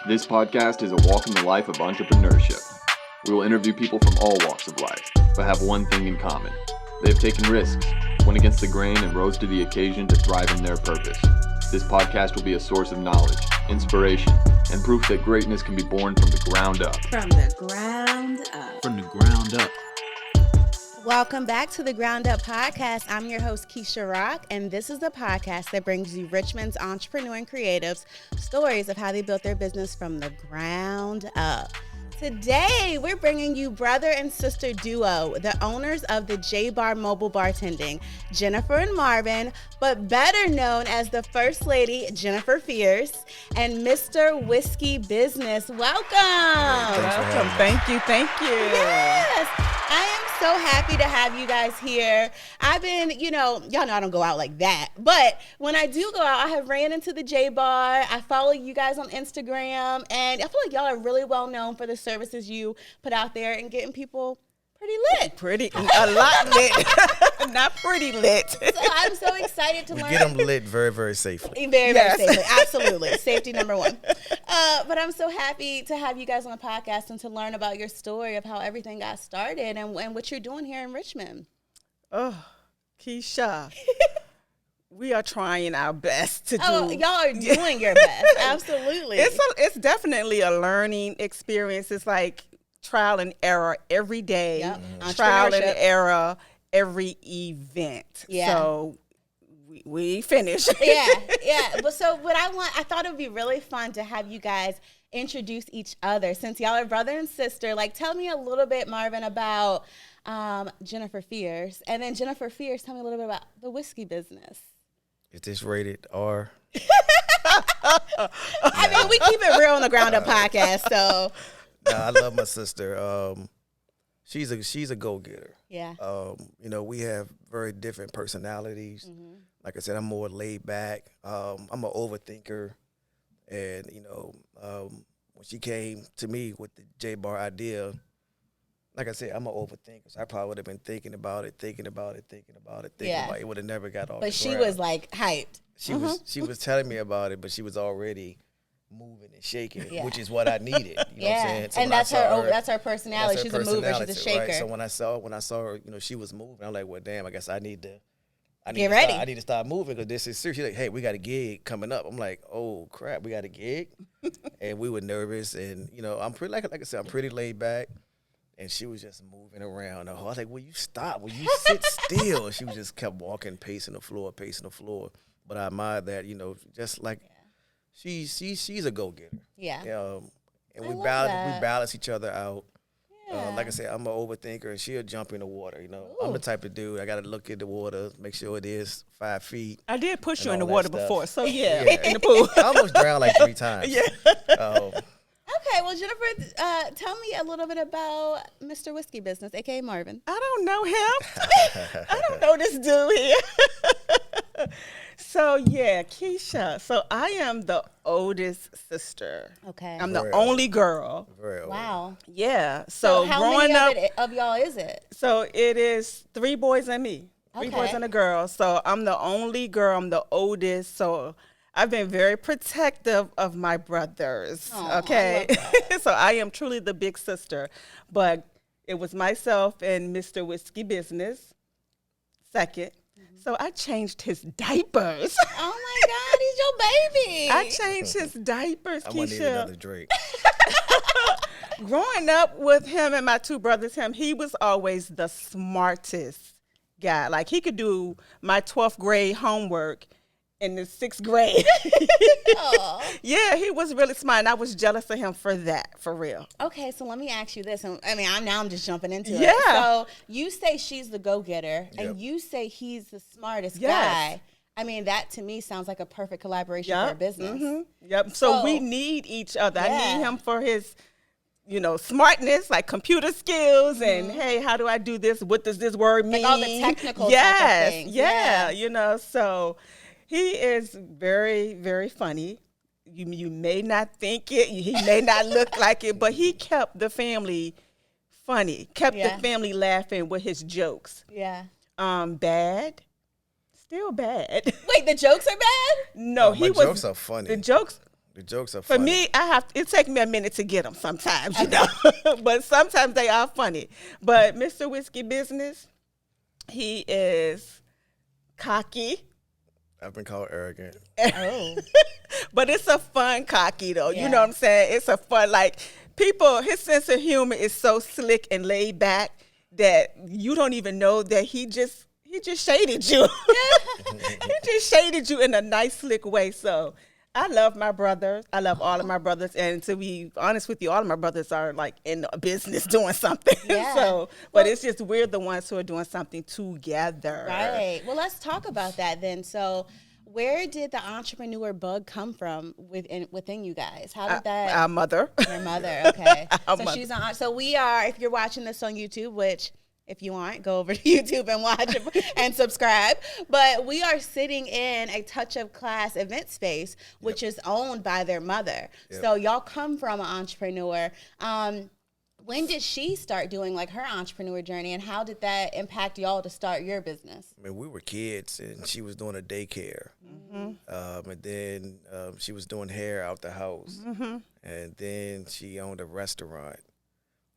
This podcast is a walk in the life of entrepreneurship. We will interview people from all walks of life, but have one thing in common. They have taken risks, went against the grain, and rose to the occasion to thrive in their purpose. This podcast will be a source of knowledge, inspiration, and proof that greatness can be born from the ground up. From the ground up. From the ground up. Welcome back to the Ground Up Podcast. I'm your host, Keisha Rock, and this is the podcast that brings you Richmond's entrepreneur and creatives stories of how they built their business from the ground up. Today, we're bringing you brother and sister duo, the owners of the J Bar Mobile Bartending, Jennifer and Marvin, but better known as the First Lady, Jennifer Fierce, and Mr. Whiskey Business. Welcome. Thank you. Yes. I am so happy to have you guys here. I've been, y'all know I don't go out like that, but when I do go out, I have ran into the J Bar. I follow you guys on Instagram, and I feel like y'all are really well known for the services you put out there and getting people pretty lit. A lot lit. Not pretty lit. So I'm so excited to learn. Get them lit very, very safely. Very safely. Absolutely. Safety number one. But I'm so happy to have you guys on the podcast and to learn about your story of how everything got started and what you're doing here in Richmond. Oh, Keisha. We are trying our best to do. Oh, y'all are doing your best. Absolutely. It's definitely a learning experience. It's like trial and error every day. Yep. Trial and error every event. Yeah. So we finish. Yeah. But so I thought it would be really fun to have you guys introduce each other since y'all are brother and sister. Like, tell me a little bit, Marvin, about Jennifer Fierce. And then Jennifer Fierce, tell me a little bit about the whiskey business. Is this rated R? I mean, we keep it real on the Ground Up podcast, so. No, I love my sister. She's a go-getter. Yeah. We have very different personalities. Mm-hmm. Like I said, I'm more laid back. I'm an overthinker. And, when she came to me with the J Bar idea, like I said, I'm an overthinker. So I probably would have been thinking about it. It would have never got off. But she was like hyped. She was telling me about it, but she was already moving and shaking, which is what I needed. You know what I'm saying? So and that's her personality. She's a mover. She's a shaker. Right? So when I saw her, she was moving. I'm like, well, damn. I guess I need to get ready. I need to start moving because this is serious. She's like, hey, we got a gig coming up. I'm like, oh crap, we got a gig, and we were nervous. And I'm pretty like I said, I'm pretty laid back. And she was just moving around. I was like, will you stop? Will you sit still? And she was just kept walking, pacing the floor. But I admire that, just like she's a go-getter. Yeah. And we balance each other out. Yeah. Like I said, I'm an overthinker, and she'll jump in the water. Ooh. I'm the type of dude, I got to look at the water, make sure it is 5 feet. I did push you in the water before, so yeah. In the pool. I almost drowned like 3 times. Yeah. Okay, well, Jennifer, tell me a little bit about Mr. Whiskey Business, a.k.a. Marvin. I don't know him. I don't know this dude here. So, Keisha. So, I am the oldest sister. Okay. I'm the only girl. Very old. Wow. Yeah. So how growing many up, of y'all is it? So, it is 3 boys and me. 3 boys and a girl. So, I'm the only girl. I'm the oldest. So, I've been very protective of my brothers, okay? So I am truly the big sister. But it was myself and Mr. Whiskey Business, second. Mm-hmm. So I changed his diapers. Oh, my God, he's your baby. I changed his diapers, Keisha. I'm going to need another drink. Growing up with him and my 2 brothers, he was always the smartest guy. Like, he could do my 12th grade homework in the 6th grade. Yeah, he was really smart, and I was jealous of him for that, for real. Okay, so let me ask you this. I'm just jumping into it. So you say she's the go-getter, and you say he's the smartest guy. I mean, that to me sounds like a perfect collaboration for a business. Mm-hmm. Yep. So we need each other. I need him for his smartness, like computer skills, and hey, how do I do this? What does this word mean? Like all the technical type of things. Yeah. So he is very, very funny. You may not think it, he may not look like it, but he kept the family funny, kept the family laughing with his jokes. Yeah. Bad. Still bad. Wait, the jokes are bad? No, my jokes are funny. The jokes. The jokes are For funny. me, it takes me a minute to get them sometimes, but sometimes they are funny. But Mr. Whiskey Business, he is cocky. I've been called arrogant. Oh. But it's a fun cocky, though. Yeah. You know what I'm saying? It's a fun, like, his sense of humor is so slick and laid back that you don't even know that he just shaded you. He just shaded you in a nice, slick way. So I love my brothers. I love all of my brothers. And to be honest with you, all of my brothers are like in a business doing something. Yeah. But it's just we're the ones who are doing something together. Right. Well, let's talk about that then. So where did the entrepreneur bug come from within you guys? How did that? Our mother. Your mother. Okay. Our So mother. she's on. So we are. If you're watching this on YouTube, which if you aren't, go over to YouTube and watch it and subscribe. But we are sitting in a Touch of Class event space, which is owned by their mother. So y'all come from an entrepreneur. When did she start doing like her entrepreneur journey, and how did that impact y'all to start your business? I mean, we were kids, and she was doing a daycare, and then she was doing hair out the house, and then she owned a restaurant,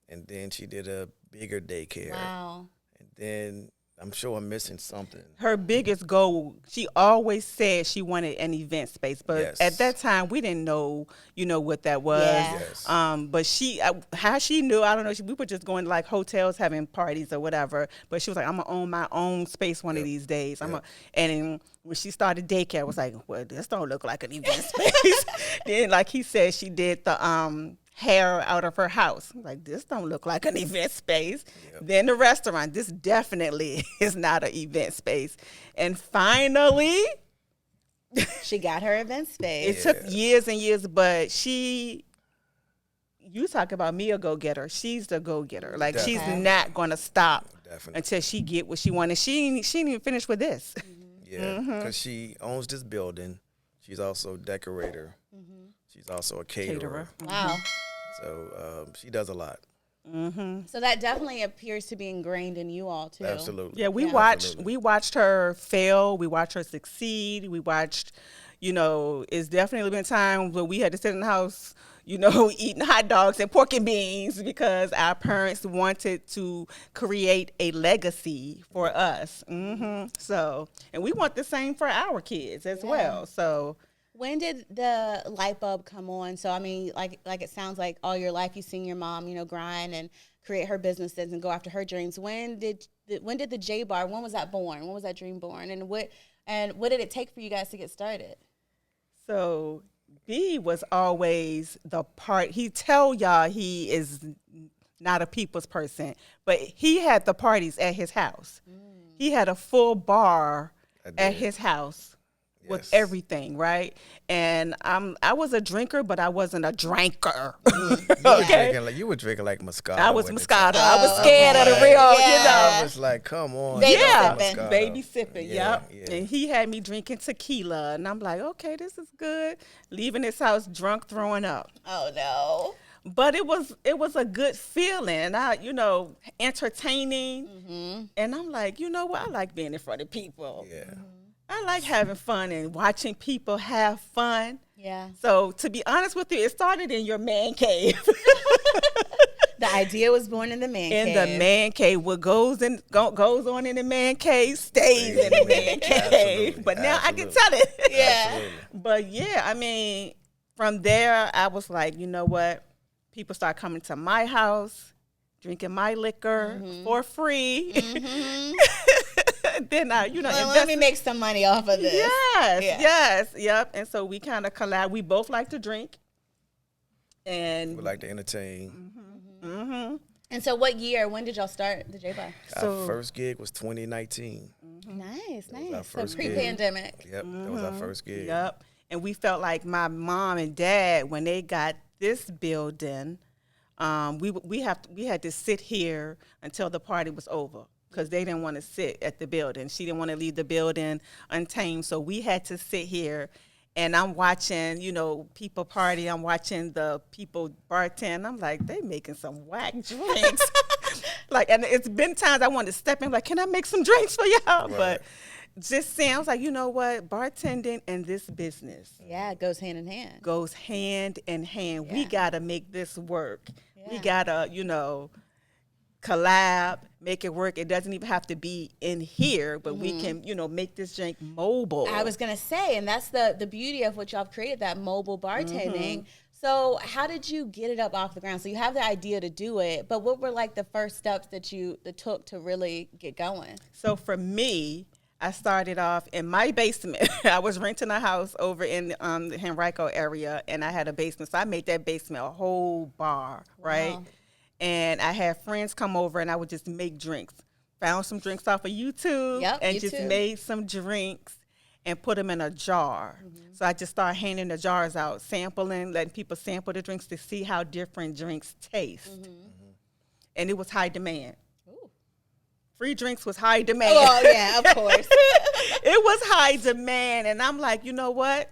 and then she did a bigger daycare, Wow. and then I'm sure I'm missing something. Her biggest goal, she always said she wanted an event space, but Yes. at that time we didn't know, what that was. Yeah. Yes. But how she knew, I don't know. We were just going to like hotels, having parties or whatever. But she was like, "I'm gonna own my own space one of these days." And then when she started daycare, I was like, "Well, this don't look like an event space." Then, like he said, she did the hair out of her house. I'm like, this don't look like an event space. Then the restaurant, this definitely is not an event space. And finally, She got her event space. it took years and years, but you talk about me a go-getter. She's the go-getter. Like, she's Definitely. not going to stop Definitely. until she get what she wanted. She didn't even finish with this. Yeah, because she owns this building. She's also a decorator. She's also a caterer. Wow. So she does a lot. So that definitely appears to be ingrained in you all too. Absolutely. Yeah, we Absolutely. watched her fail. We watched her succeed. We watched, it's definitely been times where we had to sit in the house, eating hot dogs and pork and beans because our parents wanted to create a legacy for us. So, and we want the same for our kids as well. So, When did the light bulb come on? So I mean, like it sounds like all your life you've seen your mom, grind and create her businesses and go after her dreams. When did the J Bar? When was that born? When was that dream born? And what did it take for you guys to get started? So B was always the part. He tell y'all he is not a people's person, but he had the parties at his house. He had a full bar at his house with Yes. everything, right? And I was a drinker, but I wasn't a drinker. You were drinking like Moscato. I was at the Moscato. time. I was scared of the real, I was like, come on. Baby drink sipping. Moscato. baby sipping, Yeah, yep. yeah. And he had me drinking tequila, and I'm like, okay, this is good. Leaving his house drunk, throwing up. Oh no. But it was a good feeling. Entertaining. And I'm like, you know what? I like being in front of people. Yeah. I like having fun and watching people have fun. Yeah. So to be honest with you, it started in your man cave. The idea was born in the man In cave. the man cave, what goes on in the man cave stays in the man cave. Absolutely, But now I can absolutely. tell it. Yeah. Absolutely. But yeah, I mean, from there, I was like, you know what? People start coming to my house, drinking my liquor for free. Then I, Well, let me make some money off of this. Yep. And so we kind of collab. We both like to drink. And We like to entertain. And so what year, when did y'all start the J Bar? Our first gig was 2019. Nice. our So first gig. pre-pandemic. Yep, that was our first gig. Yep. And we felt like my mom and dad, when they got this building, we had to sit here until the party was over because they didn't want to sit at the building. She didn't want to leave the building untamed, so we had to sit here. And I'm watching, people party. I'm watching the people bartend. I'm like, they making some whack drinks. And it's been times I wanted to step in, like, can I make some drinks for y'all? Right. But just saying, I was like, you know what? Bartending and this business Yeah, it goes hand in hand. goes hand in hand. We Yeah. got to make this work. We Yeah. got to, collab, make it work. It doesn't even have to be in here, but we can, make this drink mobile. I was gonna say, and that's the beauty of what y'all have created, that mobile bartending. So how did you get it up off the ground? So you have the idea to do it, but what were like the first steps that took to really get going? So for me, I started off in my basement. I was renting a house over in the Henrico area, and I had a basement. So I made that basement a whole bar, right? Wow. And I had friends come over, and I would just make drinks. Found some drinks off of YouTube, and just made some drinks and put them in a jar. So I just started handing the jars out, sampling, letting people sample the drinks to see how different drinks taste. And it was high demand. Ooh. Free drinks was high demand. Oh, yeah, of course. It was high demand. And I'm like, you know what?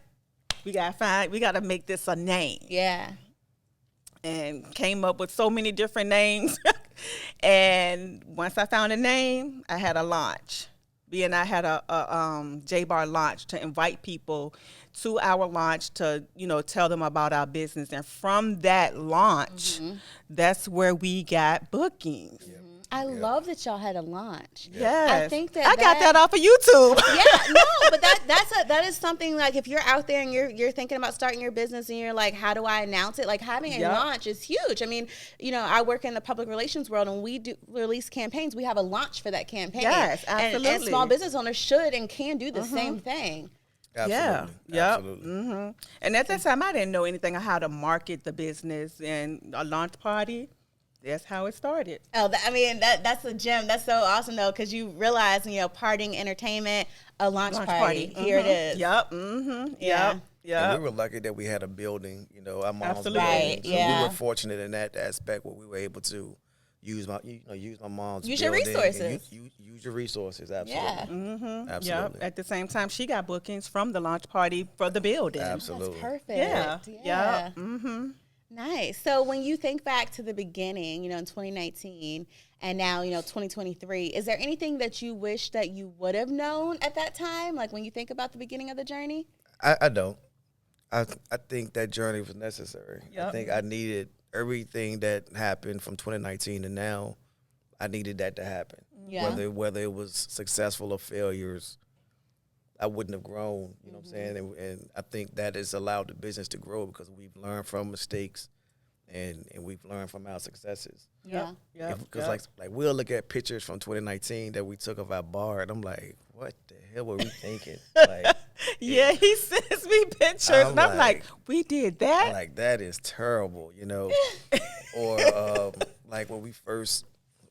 We got to make this a name. Yeah. And came up with so many different names. And once I found a name, I had a launch. And I had a J Bar launch to invite people to our launch to, tell them about our business. And from that launch, that's where we got bookings. I love that y'all had a launch. Yes. I think that I got that off of YouTube. Yeah, no, but that is something, like, if you're out there and you're thinking about starting your business and you're like, how do I announce it? Like, having a launch is huge. I mean, I work in the public relations world, and we do release campaigns. We have a launch for that campaign. Yes, absolutely. And small business owners should and can do the same thing. Absolutely. Yeah. Absolutely. And at that time, I didn't know anything on how to market the business, and a launch party. That's how it started. Oh, that's a gem. That's so awesome, though, because you realize, partying, entertainment, a launch party. Here it is. Yep. Yeah. Yeah. And we were lucky that we had a building, our mom's Absolutely. building. Right, So yeah. we were fortunate in that aspect where we were able to use my mom's Use your building and resources. Use your resources. Absolutely. Yeah. Absolutely. Yep. At the same time, she got bookings from the launch party for the building. Absolutely. That's perfect. Yeah. Yeah. Mm-hmm. Nice. So when you think back to the beginning, in 2019 and now, 2023, is there anything that you wish that you would have known at that time? Like, when you think about the beginning of the journey? I don't. I think that journey was necessary. Yep. I think I needed everything that happened from 2019 to now. I needed that to happen. Yeah. Whether it was successful or failures, I wouldn't have grown. You know what I'm saying? And I think that has allowed the business to grow because we've learned from mistakes and we've learned from our successes. Yeah. Because like we'll look at pictures from 2019 that we took of our bar, and I'm like, what the hell were we thinking? Like, Yeah, he sends me pictures, and I'm like, we did that? like, that is terrible, Or like when we first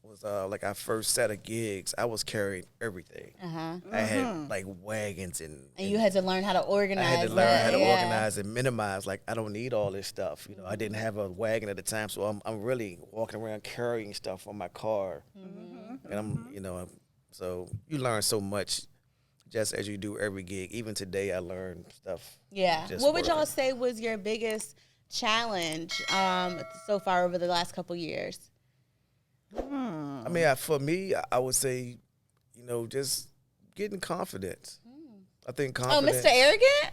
was like our first set of gigs, I was carrying everything. I had like wagons and you had to learn how to organize. I had to learn how to Yeah. organize and minimize. Like, I don't need all this stuff. I didn't have a wagon at the time, so I'm really walking around carrying stuff on my car. And I'm, so you learn so much just as you do every gig. Even today, I learn stuff. Yeah. just What would y'all working. say was your biggest challenge so far over the last couple years? I mean, for me, I would say, just getting confidence. I think Oh, confidence. Mr. Arrogant?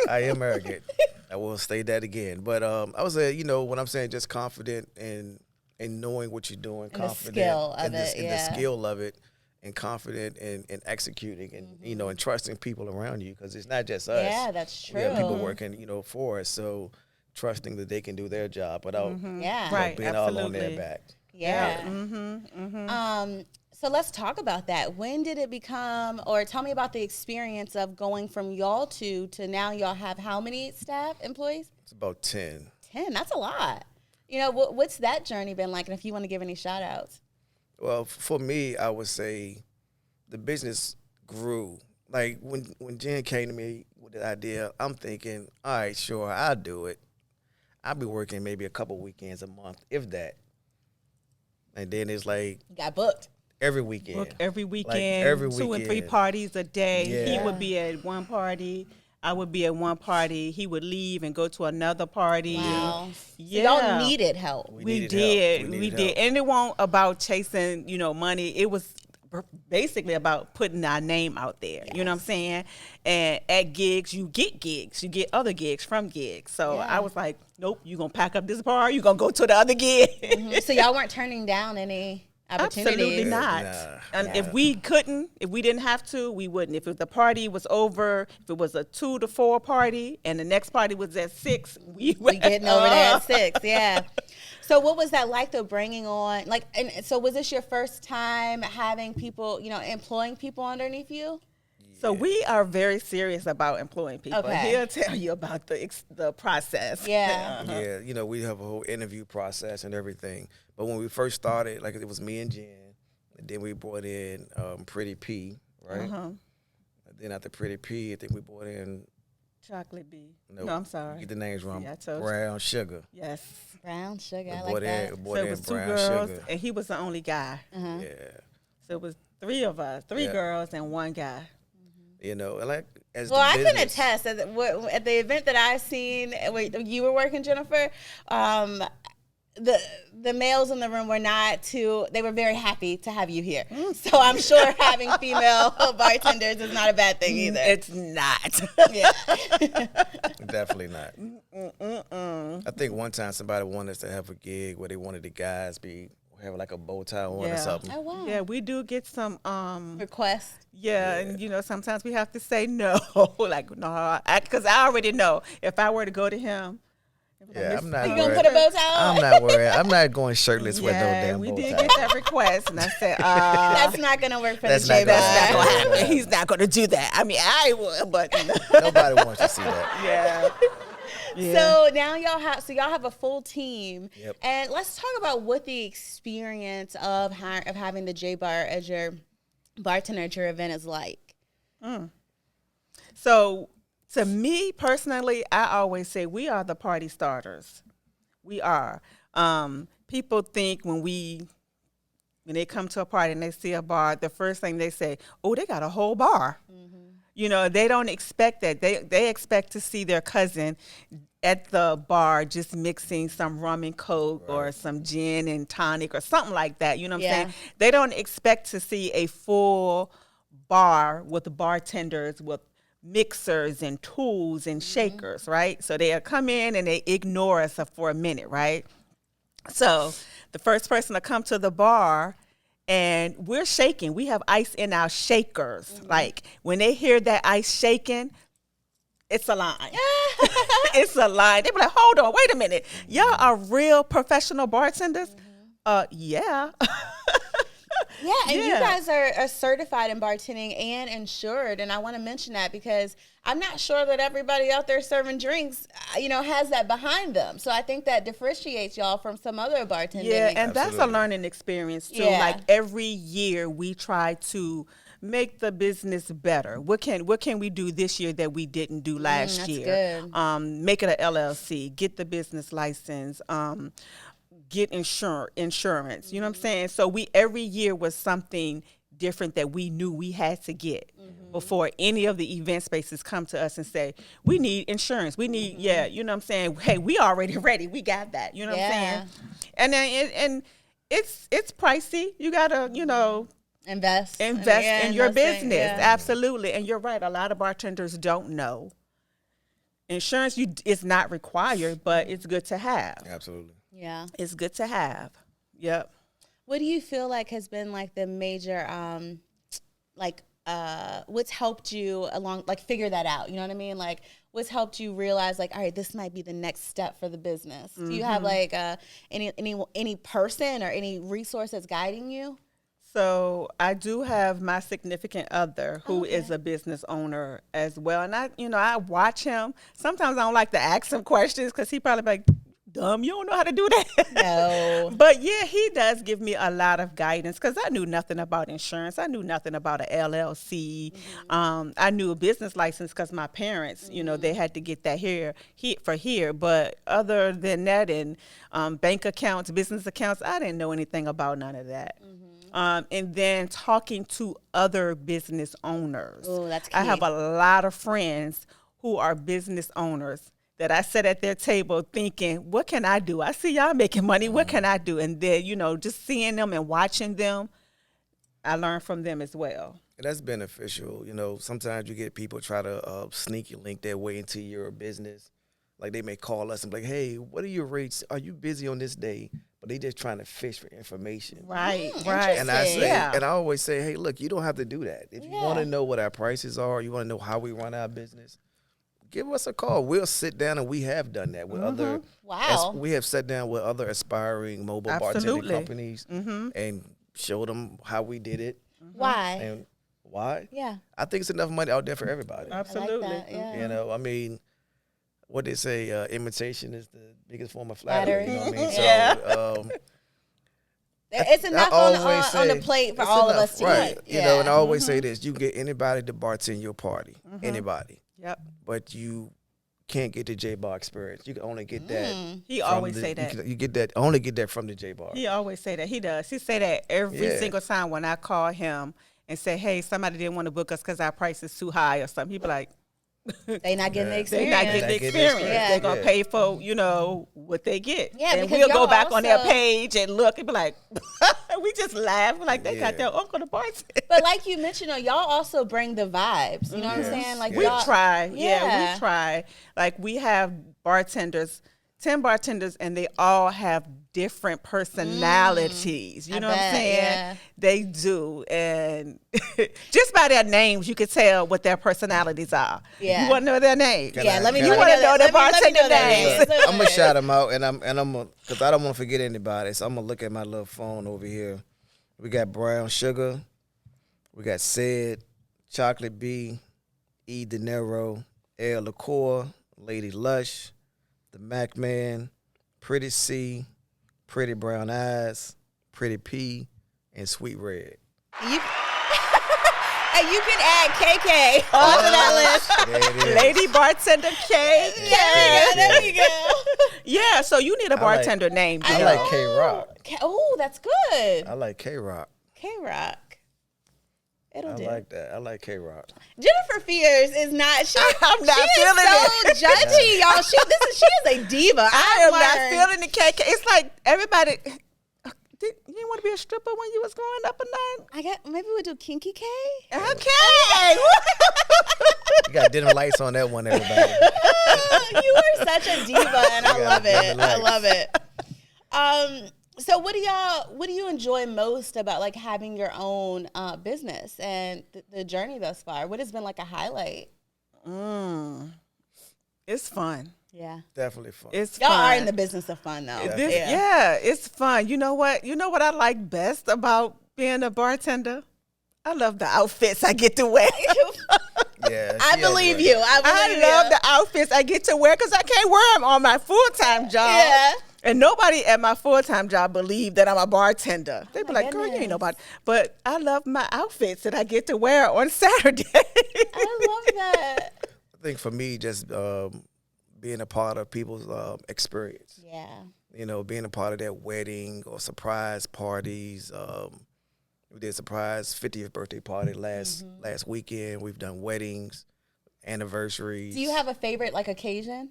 I am arrogant. I will say that again. But I would say, when I'm saying just confident in knowing what you're doing, And the confident skill of in it, the yeah. skill of it, and confident in executing and and trusting people around you, because it's not just us. Yeah, that's true. We have people working for us, so trusting that they can do their job without Yeah. Right. being all on their absolutely. back. Yeah. So let's talk about that. When did it become, or tell me about the experience of going from y'all to now y'all have how many staff, employees? It's about 10. 10. That's a lot. What's that journey been like? And if you want to give any shout outs. Well, for me, I would say the business grew. Like when Jen came to me with the idea, I'm thinking, all right, sure, I'll do it. I'll be working maybe a couple weekends a month, if that. And then it's like You got booked. every weekend. Book every Like, weekend, every 2 and 3 weekend. parties a day. Yeah. He would be at one party. I would be at one party. He would leave and go to another party. Wow. Yeah. So y'all needed help. We We needed did. help. We needed did. help. And it wasn't about chasing, money. It was basically about putting our name out there. Yes. You know what I'm saying? And at gigs, you get other gigs from gigs. So I was like, nope, you gonna pack up this bar, you gonna go to the other gig. So y'all weren't turning down any opportunities? Absolutely not. And if we didn't have to, we wouldn't. If the party was over, if it was a 2 to 4 party and the next party was at 6, we getting over there at 6. Yeah. So what was that like though, bringing on, like, and so was this your first time having people, employing people underneath you? So we are very serious about employing people. Okay. He'll tell you about the process. Yeah. Yeah, we have a whole interview process and everything. But when we first started, like, it was me and Jen, and then we brought in Pretty P, right? And then after Pretty P, I think we brought in Chocolate B. No, I'm sorry. Get the names wrong. Yeah, Brown Sugar. Yes. Brown Sugar. I like that. So it was 2 girls, and he was the only guy. Yeah. So it was 3 of us, 3 girls and 1 guy. Like as I can attest that at the event that I seen, you were working, Jennifer. The males in the room were not they were very happy to have you here. So I'm sure having female bartenders is not a bad thing either. It's not. Yeah. Definitely not. I think one time somebody wanted us to have a gig where they wanted the guys have like a bow tie on or something. Oh, wow. Yeah, we do get some requests. Yeah, and sometimes we have to say no. Like, no, because I already know if I were to go to him. Yeah, I'm not. You gonna put a bow tie on? I'm not worried. I'm not going shirtless with no damn bow tie. We did get that request, and I said, "That's not gonna work for the J Bar. That's not gonna happen. He's not gonna do that. I mean, I would, but nobody wants to see that." Yeah. So now y'all have a full team, Yep. And let's talk about what the experience of having the J Bar as your bartender at your event is like. So. To me personally, I always say we are the party starters. We are. People think when they come to a party and they see a bar, the first thing they say, "Oh, they got a whole bar." They don't expect that. They expect to see their cousin at the bar just mixing some rum and coke or some gin and tonic or something like that. You know what I'm saying? They don't expect to see a full bar with bartenders with mixers and tools and shakers, right? So they'll come in and they ignore us for a minute, right? So the first person to come to the bar, and we're shaking. We have ice in our shakers. Like, when they hear that ice shaking, it's a line. It's a line. They be like, hold on, wait a minute. Y'all are real professional bartenders? Yeah. Yeah, and you guys are certified in bartending and insured, and I want to mention that because I'm not sure that everybody out there serving drinks, has that behind them. So I think that differentiates y'all from some other bartending. Yeah, and that's a learning experience too. Yeah. Like, every year we try to make the business better. What can we do this year that we didn't do last year? Good. Make it an LLC, get the business license, get insurance. You know what I'm saying? So every year was something different that we knew we had to get before any of the event spaces come to us and say, we need insurance. We need, you know what I'm saying? Hey, we already ready. We got that. You know what I'm saying? And then it's pricey. You gotta, invest in your business. Yeah. Absolutely. And you're right. A lot of bartenders don't know. Insurance is not required, but it's good to have. Absolutely. Yeah. It's good to have. Yep. What do you feel like has been like the major, what's helped you figure that out? You know what I mean? Like, what's helped you realize, like, all right, this might be the next step for the business? Do you have like any person or any resource that's guiding you? So I do have my significant other who is a business owner as well. And I watch him. Sometimes I don't like to ask him questions because he probably like, dumb, you don't know how to do that. No. But yeah, he does give me a lot of guidance because I knew nothing about insurance. I knew nothing about an LLC. I knew a business license because my parents, they had to get that here. But other than that, and bank accounts, business accounts, I didn't know anything about none of that. And then talking to other business owners. Oh, that's key. I have a lot of friends who are business owners that I sat at their table thinking, what can I do? I see y'all making money. What can I do? And then, just seeing them and watching them, I learn from them as well. And that's beneficial. You know, sometimes you get people try to sneaky link their way into your business. Like they may call us and be like, hey, what are your rates? Are you busy on this day? But they just trying to fish for information. Right. And I say, and I always say, hey, look, you don't have to do that. If you want to know what our prices are, you want to know how we run our business, give us a call. We'll sit down, and we have done that with other. Wow. We have sat down with other aspiring mobile bartending companies and showed them how we did it. Why? And why? Yeah. I think it's enough money out there for everybody. Absolutely. I like that, yeah. You know, I mean, what they say, imitation is the biggest form of flattery. You know what I mean? So, it's enough on the plate for all of us to right. eat. You know, and I always say this: you get anybody to bartend your party, anybody. Yep. But you can't get the J Bar experience. You can only get that. He always say that. You get that. Only get that from the J Bar. He always say that. He does. He say that every single time when I call him and say, "Hey, somebody didn't want to book us because our price is too high or something." He be like, "They not getting the experience. They not getting the experience. Yeah. They're gonna pay for what they get." Yeah, and because we'll go back on their also- page and look and be like, we just laugh. We're like, they got their uncle to bartend. But like you mentioned, y'all also bring the vibes. You know what I'm saying? Like We y'all, try. Yeah. We try. Like we have bartenders, 10 bartenders, and they all have different personalities. You know what I'm saying? Yeah. They do. And just by their names, you could tell what their personalities are. Yeah. You want to know their names? Yeah, let me Can know. You want to know the bartender names. names? I'm gonna shout them out, and I'm gonna, cause I don't want to forget anybody. So I'm gonna look at my little phone over here. We got Brown Sugar, we got Sid, Chocolate B, E De Niro, Air Liqueur, Lady Lush, the Mac Man, Pretty C, Pretty Brown Eyes, Pretty P, and Sweet Red. You, and you can add KK onto that list. There it is. Lady Bartender K. There we go. Yeah, so you need a bartender name. I like K Rock. Oh, that's good. I like K Rock. K-Rock. It'll I do. like that. I like K Rock. Jennifer Fears is not. I'm not feeling it. So judgy, y'all. She is a diva. I am not feeling the KK. It's like everybody. You didn't want to be a stripper when you was growing up or not? I got. Maybe we'll do Kinky K. Okay. You got dinner lights on that one, everybody. You are such a diva, and I love it. I love it. So what do you enjoy most about like having your own business and the journey thus far? What has been like a highlight? It's fun. Yeah. Definitely fun. It's Y'all fun. are in the business of fun though. Yeah, it's fun. You know what? You know what I like best about being a bartender? I love the outfits I get to wear. Yeah, I believe you. I love the outfits I get to wear because I can't wear them on my full-time job. Yeah. And nobody at my full-time job believe that I'm a bartender. They be like, girl, you goodness. ain't nobody. But I love my outfits that I get to wear on Saturday. I love that. I think for me, just being a part of people's experience. Yeah. You know, being a part of their wedding or surprise parties. We did a surprise 50th birthday party last weekend. We've done weddings, anniversaries. Do you have a favorite like occasion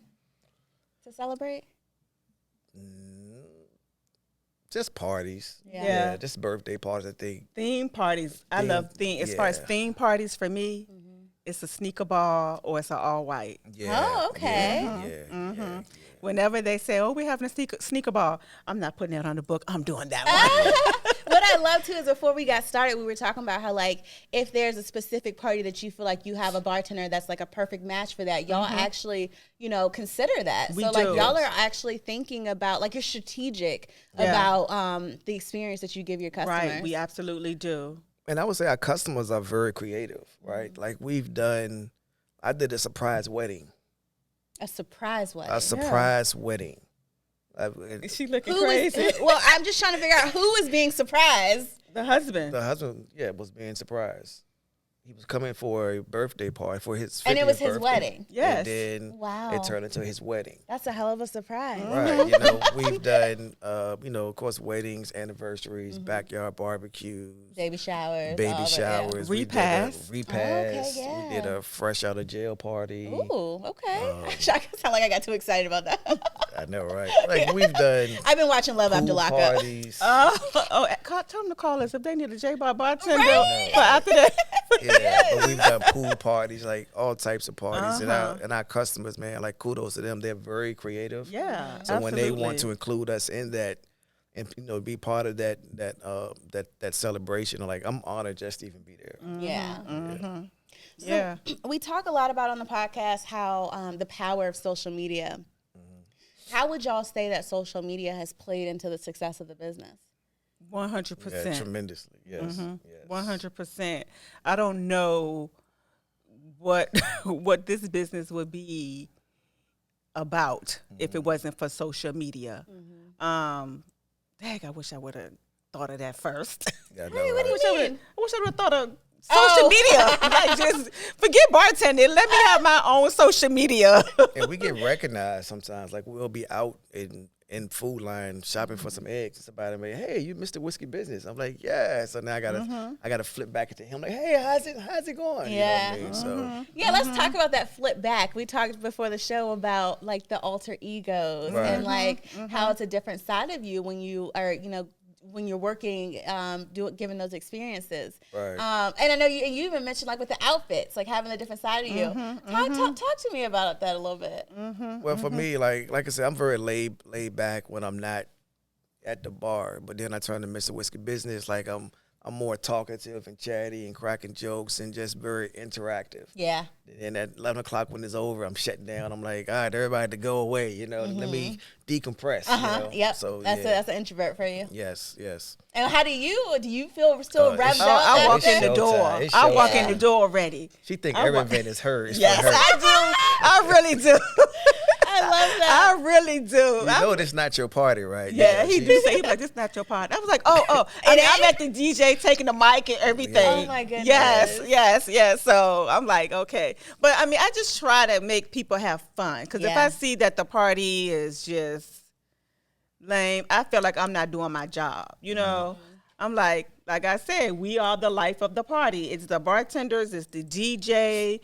to celebrate? Just parties. Yeah. Just birthday parties, I think. Theme parties. I love theme. As far as theme parties for me, it's a sneaker ball or it's an all white. Yeah. Oh, okay. Yeah. Whenever they say, oh, we're having a sneaker ball, I'm not putting that on the book. I'm doing that one. What I love too is before we got started, we were talking about how like if there's a specific party that you feel like you have a bartender that's like a perfect match for that, y'all actually, consider that. We so do. like y'all are actually thinking about like you're strategic about the experience that you give your customers. Right, we absolutely do. And I would say our customers are very creative, right? Like I did a surprise wedding. A surprise wedding. A surprise wedding. Is she looking Who is- crazy? well, I'm just trying to figure out who is being surprised. The husband. The husband, was being surprised. He was coming for a birthday party for his 50th And it was his birthday. wedding. Yes. And then Wow. it turned into his wedding. That's a hell of a surprise. Right. We've done, of course, weddings, anniversaries, backyard barbecues, Baby showers. all baby that, showers. We did a Repass. repass. Okay, We did yeah. a fresh out of jail party. Ooh, okay. I sound like I got too excited about that. I know, right? Like we've done. I've been watching Love After pool Lockup. parties. Tell them to call us if they need a J Bar bartender. Right. For after that. Yeah, but we've done pool parties, like all types of parties, and our customers, man, like kudos to them. They're very creative. Yeah, So when they want to include us in that, and be part of that celebration, like I'm honored just to even be there. Yeah. Yeah. We talk a lot about on the podcast how the power of social media. How would y'all say that social media has played into the success of the business? 100%. Yeah, tremendously. Yes. Yes. 100%. I don't know what this business would be about if it wasn't for social media. Dang, I wish I would have thought of that first. Yeah, Hey, what do you mean? I wish I would have thought of social media. Like, just forget bartending. Let me have my own social media. And we get recognized sometimes. Like we'll be out in food line shopping for some eggs, and somebody may, hey, you Mr. Whiskey Business. I'm like, yeah. So now I gotta flip back into him. Like, hey, how's it going? Yeah. You know what I mean? So Yeah, let's talk about that flip back. We talked before the show about like the alter egos and like how it's a different side of you when you are, when you're working, giving those experiences. Right. And I know you even mentioned like with the outfits, like having a different side of you. Talk to me about that a little bit. Well, for me, like I said, I'm very laid back when I'm not at the bar. But then I turn to Mr. Whiskey Business, like I'm more talkative and chatty and cracking jokes and just very interactive. Yeah. And at 11 o'clock when it's over, I'm shutting down. I'm like, all right, everybody to go away, let me decompress. Yep. So that's an introvert for you. Yes. And how do you feel still revved up? I walk in the showtime. door. It's I walk showtime. in the door already. She think every event is hers. Yes, for her. I do. I really do. I love that. I really do. You know this not your party, right? Yeah, he she- do say, he be like, this not your part. I was like, oh. I'm at the DJ taking the mic and everything. Oh, my goodness. Yes. So I'm like, okay. But, I mean, I just try to make people have fun. Because if Yeah. I see that the party is just lame, I feel like I'm not doing my job, I'm like I said, we are the life of the party. It's the bartenders, it's the DJ,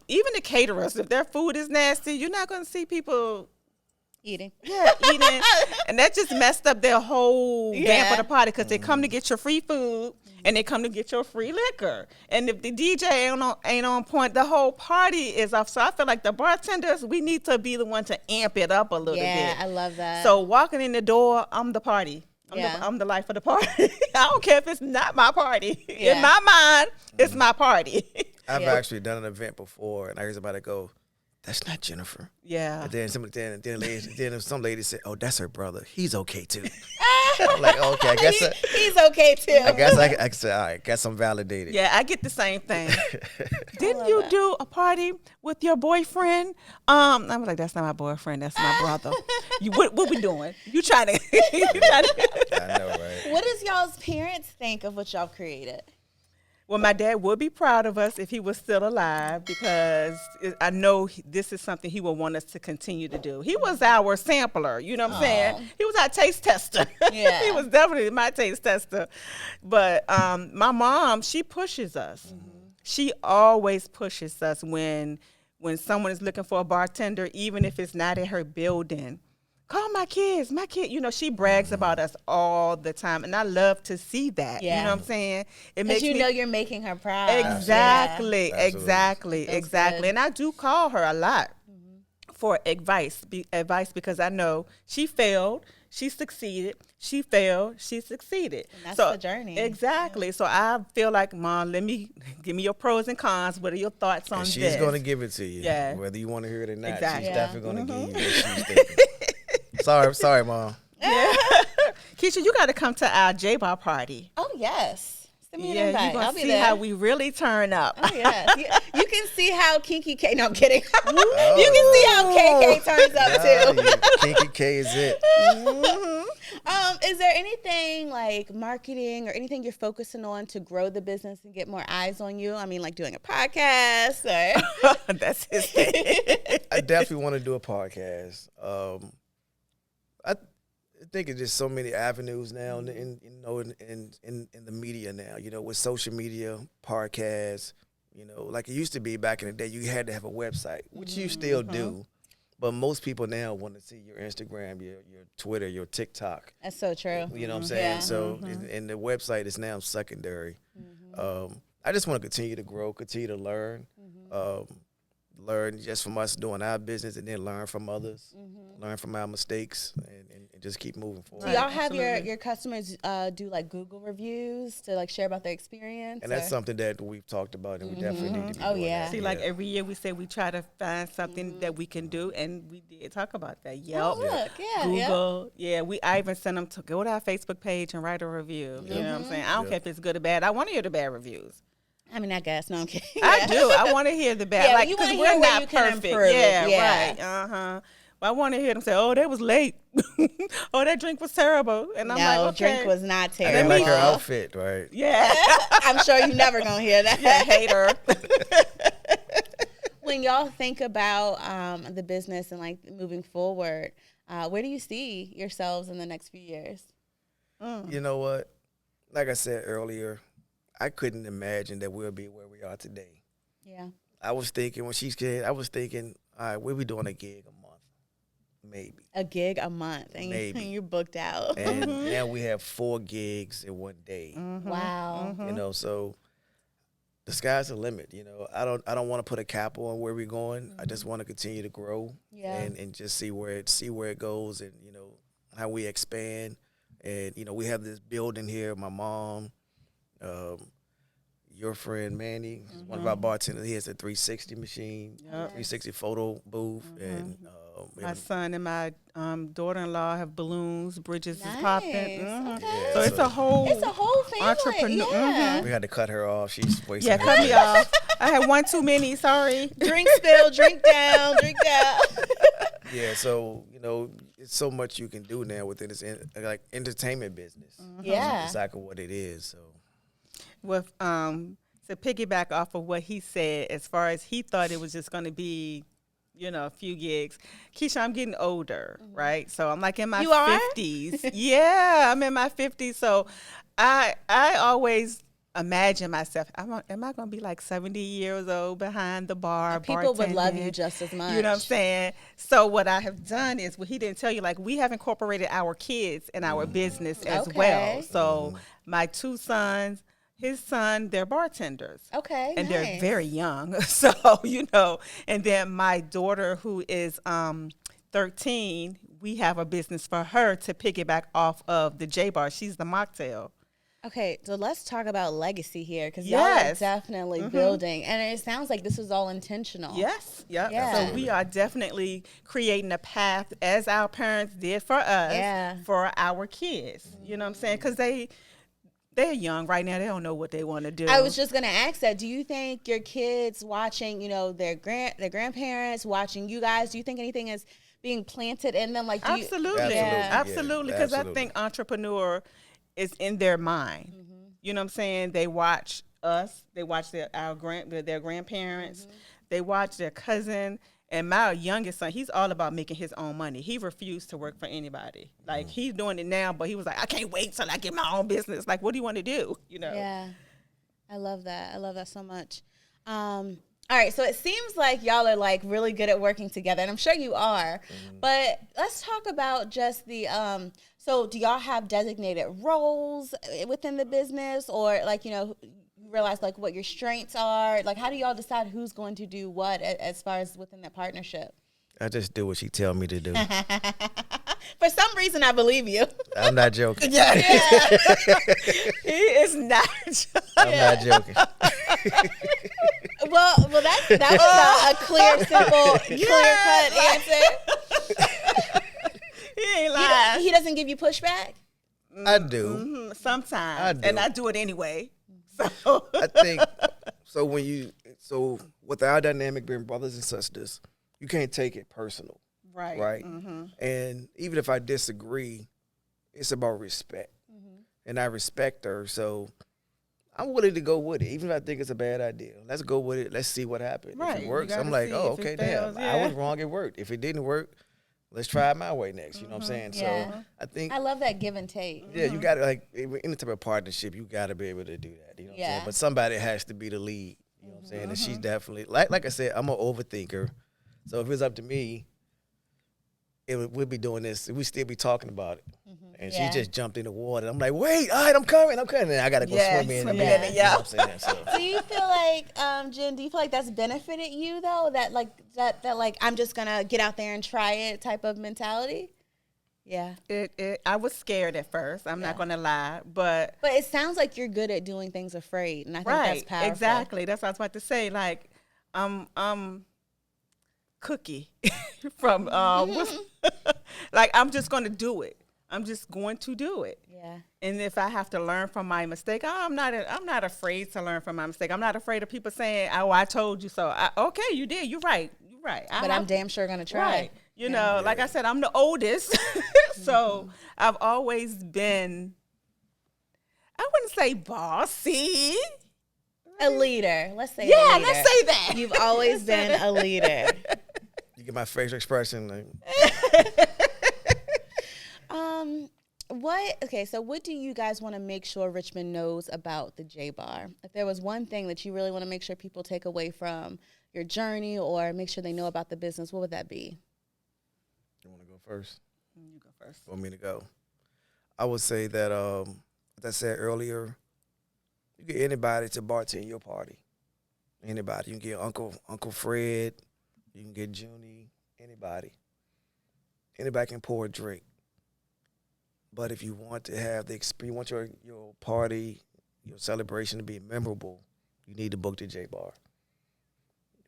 even the caterers. If their food is nasty, you're not going to see people Eating. eating. And that just messed up their whole vamp of the party because they come to get your free food and they come to get your free liquor. And if the DJ ain't on point, the whole party is off. So I feel like the bartenders, we need to be the one to amp it up a little bit. Yeah, I love that. So walking in the door, I'm the party. I'm the life of the party. I don't care if it's not my party. Yeah. In my mind, it's my party. I've actually done an event before, and I heard somebody go, "That's not Jennifer." Yeah. And then some lady said, "Oh, that's her brother. He's okay too." I'm like, okay, I guess he's okay too. I said, all right, guess I'm validated. Yeah, I get the same thing. Didn't you do a party with your boyfriend? I'm like, that's not my boyfriend. That's my brother. What we doing? You trying to? I know, right? What does y'all's parents think of what y'all created? Well, my dad would be proud of us if he was still alive because I know this is something he would want us to continue to do. He was our sampler, you know what I'm saying? He was our taste tester. Yeah. He was definitely my taste tester. But my mom, she pushes us. Mm-hmm. She always pushes us when someone is looking for a bartender, even if it's not in her building. Call my kids, she brags about us all the time. And I love to see that. Yeah. You know what I'm saying? It Because makes you're making her proud. Exactly, Yeah. exactly. Good. And I do call her a lot for advice because I know she failed, she succeeded, she failed, she succeeded. And that's the journey. Exactly. Yeah. So I feel like, Mom, give me your pros and cons. What are your thoughts on And this? she's going to give it to you. Yeah. Whether you want to hear it or not. Exactly. She's Yeah. definitely going to give you what she's thinking. Sorry, Mom. Keisha, you got to come to our J Bar party. Oh, yes. Send me an Yeah, invite. you're going I'll to be see there. how we really turn up. Oh, yes. You can see how Kinky K. No, I'm kidding. You can see how KK turns up, too. Kinky K is it. Is there anything like marketing or anything you're focusing on to grow the business and get more eyes on you? I mean, like doing a podcast or... That's his thing. I definitely want to do a podcast. I think it's just so many avenues now in the media now, with social media, podcasts, like it used to be back in the day, you had to have a website, which you still do. But most people now want to see your Instagram, your Twitter, your TikTok. That's so true. You know what I'm saying? Yeah. So, and the website is now secondary. I just want to continue to grow, continue to learn, learn just from us doing our business, and then learn from others, learn from our mistakes, and just keep moving forward. Do y'all have your customers do like Google reviews to like share about their experience? And that's something that we've talked about, and we definitely need to be doing that. See, like every year we say we try to find something that we can do, and we did talk about that. Yelp, Google, I even send them to go to our Facebook page and write a review. You know what I'm saying? I don't care if it's good or bad. I want to hear the bad reviews. I mean, I guess. No, I'm kidding. I do. I want to hear the bad. Yeah, like, you want to we're hear where not you can perfect. improve. Yeah, right. But I want to hear them say, "Oh, that was late. Oh, that drink was terrible." And I'm like, "Okay, drink was not I terrible." didn't like her outfit, right? Yeah, I'm sure you're never gonna hear that. yeah, hater. When y'all think about the business and like moving forward, where do you see yourselves in the next few years? You know what? Like I said earlier, I couldn't imagine that we'll be where we are today. Yeah. I was thinking when she's kid, all right, we'll be doing a gig a month, maybe. A gig a month, and Maybe. you're booked out. And now we have 4 gigs in one day. Wow. You know, so the sky's the limit. You know, I don't want to put a cap on where we're going. I just want to continue to grow and just see where it goes, and you know how we expand. And you know, we have this building here. My mom. Your friend Manny, one of our bartenders, he has a 360 machine, 360 photo booth, and My son and my daughter-in-law have balloons. Bridges is popping. Okay. Yeah, So it's a whole family. entrepreneur. Yeah. we had to cut her off. She's wasting. Yeah, her cut me time. off. I had one too many. Sorry. Drink spill, drink down, drink down. Yeah, so you know, it's so much you can do now within this like entertainment business. Yeah. That's exactly what it is. So. With to piggyback off of what he said, as far as he thought it was just going to be, you know, a few gigs. Keisha, I'm getting older, right? So I'm like in my 50s. Yeah, I'm in my 50s. So I always imagine myself, am I going to be like 70 years old behind the bar? People would love you bartending? just as much. You know what I'm saying? So what I have done is, what he didn't tell you, like we have incorporated our kids in our business as well. So my 2 sons, his son, they're bartenders. Okay. And nice. they're very young. So, you know, and then my daughter, who is 13, we have a business for her to piggyback off of the J Bar. She's the mocktail. Okay, so let's talk about legacy here, because y'all are definitely building, and it sounds like this was all intentional. Yes. Yep. Yeah. So we are definitely creating a path, as our parents did for us, for our kids. You know what I'm saying? Because they're young right now. They don't know what they want to do. I was just going to ask that. Do you think your kids watching, you know, their grandparents watching you guys, do you think anything is being planted in them? Like, Absolutely. Absolutely. Because I think entrepreneur is in their mind. You know what I'm saying? They watch us. They watch their grandparents. They watch their cousin. And my youngest son, he's all about making his own money. He refused to work for anybody. Like, he's doing it now, but he was like, I can't wait till I get my own business. Like, what do you want to do? You know? Yeah. I love that. I love that so much. All right, so it seems like y'all are like really good at working together, and I'm sure you are. But let's talk about just the so do y'all have designated roles within the business, or like, you know, realize like what your strengths are? Like, how do y'all decide who's going to do what as far as within that partnership? I just do what she tell me to do. For some reason, I believe you. I'm not joking. He is not joking. I'm not joking. Well, that was a clear, simple, clear-cut answer. He ain't lying. He doesn't give you pushback? I do. Sometimes. I do. And I do it anyway. So I think so. With our dynamic being brothers and sisters, you can't take it personal, right? And even if I disagree, it's about respect, and I respect her, so I'm willing to go with it, even if I think it's a bad idea. Let's go with it. Let's see what happens. Right. If it works, You I'm gotta like, see oh, if it okay, fails, damn, yeah. I was wrong. It worked. If it didn't work, let's try it my way next. You know what I'm saying? Yeah. So I think I love that give and take. yeah, you got to, like, any type of partnership, you got to be able to do that. You know what I'm saying? But somebody has to be the lead. You know what I'm saying? And she's definitely, like I said, I'm an overthinker. So if it's up to me, we'll be doing this. We still be talking about it. And Yeah. she just jumped in the water. I'm like, wait, all right, I'm coming. And I got to go swim in. swim You in know it, what I'm saying? So, Do you feel like, Jen, do you feel like that's benefited you though? That like I'm just gonna get out there and try it type of mentality? Yeah. I was scared at first. I'm not gonna lie, but But it sounds like you're good at doing things afraid, and I think that's right, powerful. exactly. That's what I was about to say. Like, Cookie from like I'm just gonna do it. I'm just going to do it. Yeah. And if I have to learn from my mistake, I'm not afraid to learn from my mistake. I'm not afraid of people saying, "Oh, I told you so." Okay, you did. You're right. You're right. But I'm damn sure gonna try. Right. You know, like I said, I'm the oldest, so I've always been. I wouldn't say bossy. A leader. Let's say a Yeah, leader. let's say that. You've always been a leader. you get my facial expression. Like, So what do you guys want to make sure Richmond knows about the J Bar? If there was one thing that you really want to make sure people take away from your journey or make sure they know about the business, what would that be? you want to go first? You go first. Want me to go? I would say that, as I said earlier, you get anybody to bartend your party. Anybody. You can get Uncle Fred. You can get Junie. Anybody. Anybody can pour a drink. But if you want to have the experience, you want your party, your celebration to be memorable, you need to book the J Bar.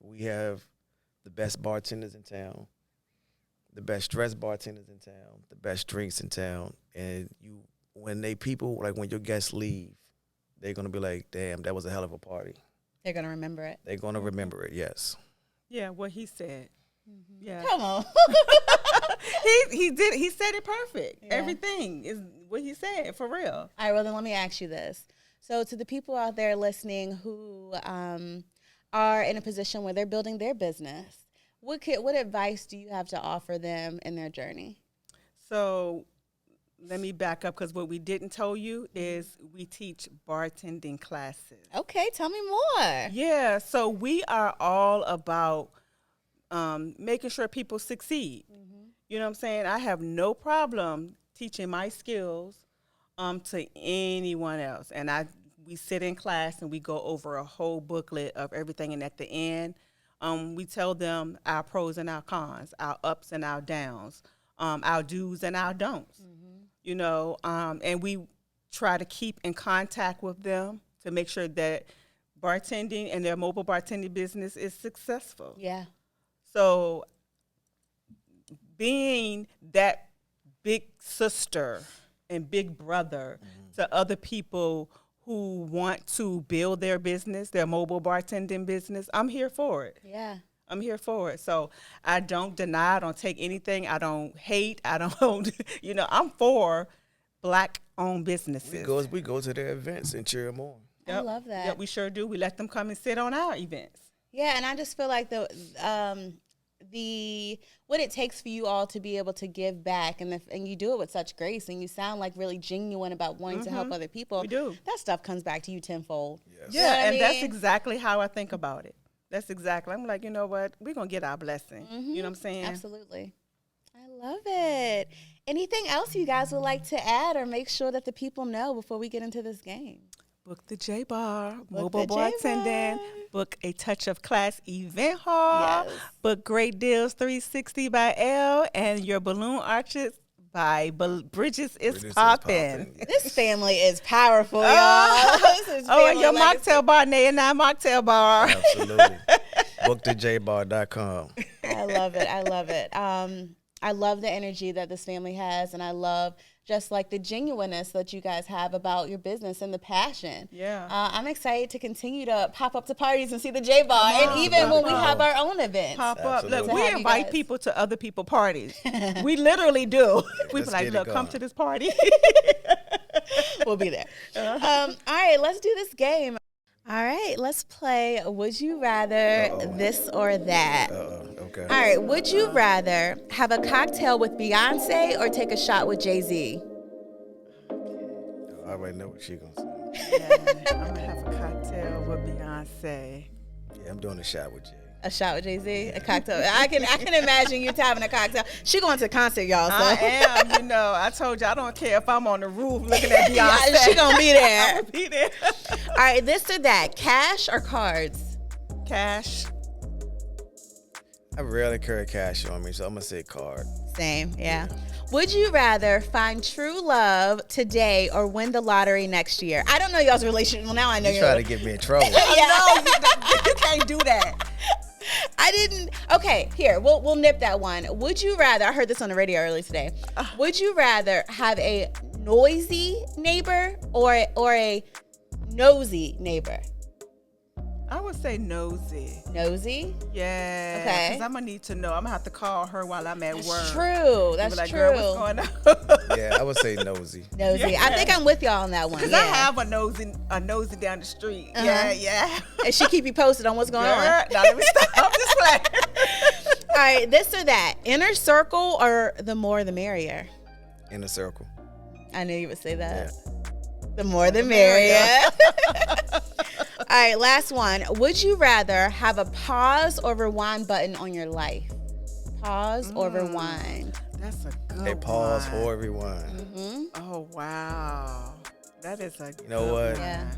We have the best bartenders in town, the best dressed bartenders in town, the best drinks in town, and when your guests leave, they're gonna be like, "Damn, that was a hell of a party." They're gonna remember it. They're gonna remember it. Yes. Yeah, what he said. Yeah. Come on. He did. He said it perfect. Yeah. Everything is what he said for real. All right, well, then let me ask you this. So to the people out there listening who are in a position where they're building their business, what advice do you have to offer them in their journey? So let me back up because what we didn't tell you is we teach bartending classes. Okay, tell me more. Yeah, so we are all about making sure people succeed. You know what I'm saying? I have no problem teaching my skills to anyone else. And we sit in class and we go over a whole booklet of everything. And at the end, we tell them our pros and our cons, our ups and our downs, our do's and our don'ts. You know, and we try to keep in contact with them to make sure that bartending and their mobile bartending business is successful. Yeah. So being that big sister and big brother to other people who want to build their business, their mobile bartending business, I'm here for it. Yeah. I'm here for it. So I don't deny, I don't take anything, I don't hate, I don't, I'm for Black-owned businesses. We go to their events and cheer them on. I love that. Yep, we sure do. We let them come and sit on our events. Yeah, and I just feel like the what it takes for you all to be able to give back, and you do it with such grace, and you sound like really genuine about wanting to help other people. We do. That stuff comes back to you tenfold. Yes. Yeah, You know what I and that's mean? exactly how I think about it. I'm like, you know what? We're going to get our blessing. You know what I'm saying? Absolutely. I love it. Anything else you guys would like to add or make sure that the people know before we get into this game? Book the J Bar, Book mobile the J bartending, Bar. book a Touch of Class event hall, Yes. book Great Deals 360 by L, and your balloon arches by Bridges is Poppin'. This family is powerful, y'all. This is Oh, and family your legacy. mocktail bar, Nay and I mocktail bar. Absolutely. BookTheJBar.com. I love it. I love it. I love the energy that this family has, and I love just like the genuineness that you guys have about your business and the passion. Yeah. I'm excited to continue to pop up to parties and see the J Bar, and even when we have our own events. Pop up. Absolutely. Look, To we have you invite guys. people to other people's parties. We literally do. We be Let's like, get it look, come going. to this party. We'll be there. All right, let's do this game. All right, let's play Would You Rather This or That. Okay. All right, would you rather have a cocktail with Beyonce or take a shot with Jay-Z? I already know what she's going to say. Yeah, I'm going to have a cocktail with Beyonce. Yeah, I'm doing a shot with Jay. A shot with Jay-Z, a cocktail. I can imagine you having a cocktail. She going to the concert, y'all. So. I am. You know, I told you I don't care if I'm on the roof looking at Beyonce. Yeah, she gonna be there. I'm gonna be there. All right, this or that, cash or cards? Cash. I rarely carry cash on me, so I'm gonna say card. Same, yeah. Would you rather find true love today or win the lottery next year? I don't know y'all's relationship. Well, now I know You try to get me in trouble. No, you can't do that. I didn't. Okay, here we'll nip that one. Would you rather? I heard this on the radio earlier today. Would you rather have a noisy neighbor or a nosy neighbor? I would say nosy. Nosy? Yeah. Okay. Because I'm going to need to know. I'm going to have to call her while I'm at work. True. That's be like, true. Girl, what's going on? Yeah, I would say nosy. Nosy. Yeah. I think I'm with y'all on that one. Because Yeah. I have a nosy down the street. Yeah. And she keep you posted on what's going on. Girl, now let me stop. I'm just playing. All right, this or that. Inner circle or the more the merrier? In a circle. I knew you would say that. Yeah. The more the merrier. All right, last one. Would you rather have a pause or rewind button on your life? Pause or rewind? That's a good Hey, pause one. or rewind. Mm-hmm. Oh, wow. That is a good know what? one. Yeah.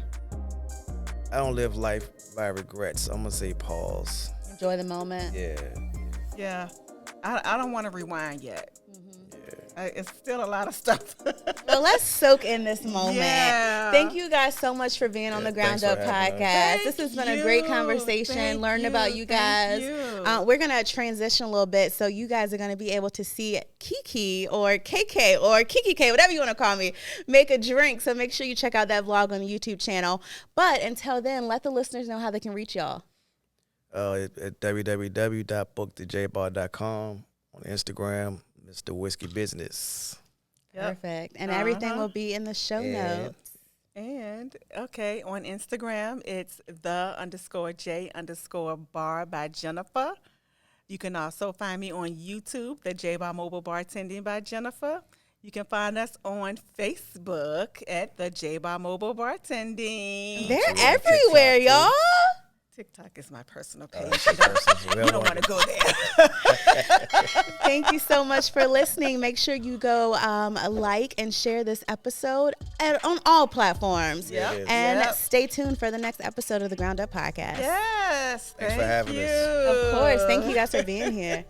I don't live life by regrets. I'm gonna say pause. Enjoy the moment. Yeah. Yeah. I don't want to rewind yet. Yeah. It's still a lot of stuff. Well, let's soak in this moment. Yeah. Thank you guys so much for being on the Ground thanks Up for having us. podcast. This has been a great you. conversation. Thank Learning you. about you guys. Thank you. We're going to transition a little bit. So you guys are going to be able to see Kiki or KK or Kiki K, whatever you want to call me, make a drink. So make sure you check out that vlog on the YouTube channel. But until then, let the listeners know how they can reach y'all. At www.bookthejbar.com, on Instagram, Mr. Whiskey Business. Yep. Perfect. And everything will be in the show notes. And, okay, on Instagram, it's _J_Bar by Jennifer. You can also find me on YouTube, the J Bar Mobile Bartending by Jennifer. You can find us on Facebook at the J Bar Mobile Bartending. They're everywhere, y'all. TikTok is my personal page. You don't want to go there. Thank you so much for listening. Make sure you go like and share this episode on all platforms. Yep. And stay tuned for the next episode of the Ground Up Podcast. Yes. Thanks for having us. Of course. Thank you guys for being here.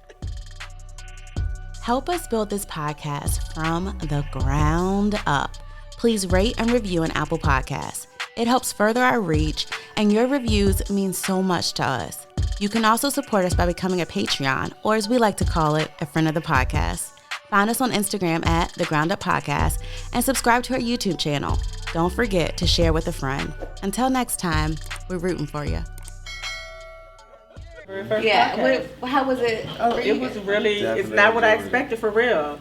Help us build this podcast from the ground up. Please rate and review on Apple Podcasts. It helps further our reach, and your reviews mean so much to us. You can also support us by becoming a Patreon, or as we like to call it, a friend of the podcast. Find us on Instagram at The Ground Up Podcast and subscribe to our YouTube channel. Don't forget to share with a friend. Until next time, we're rooting for you. Yeah. How was it? Oh, it was really, it's not what I expected for real.